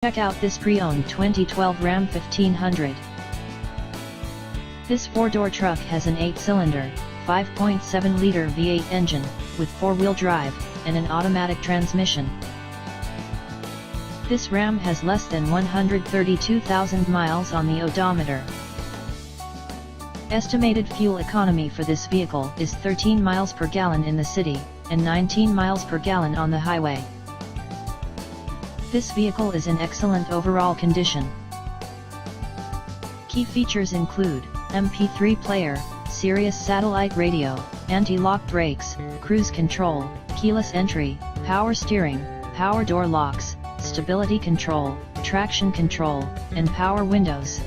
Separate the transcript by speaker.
Speaker 1: Check out this pre-owned 2012 Ram 1500. This four-door truck has an 8-cylinder, 5.7-liter V8 engine, with four-wheel drive, and an automatic transmission. This Ram has less than 132,000 miles on the odometer. Estimated fuel economy for this vehicle is 13 miles per gallon in the city, and 19 miles per gallon on the highway. This vehicle is in excellent overall condition. Key features include MP3 player, Sirius satellite radio, anti-lock brakes, cruise control, keyless entry, power steering, power door locks, stability control, traction control, and power windows.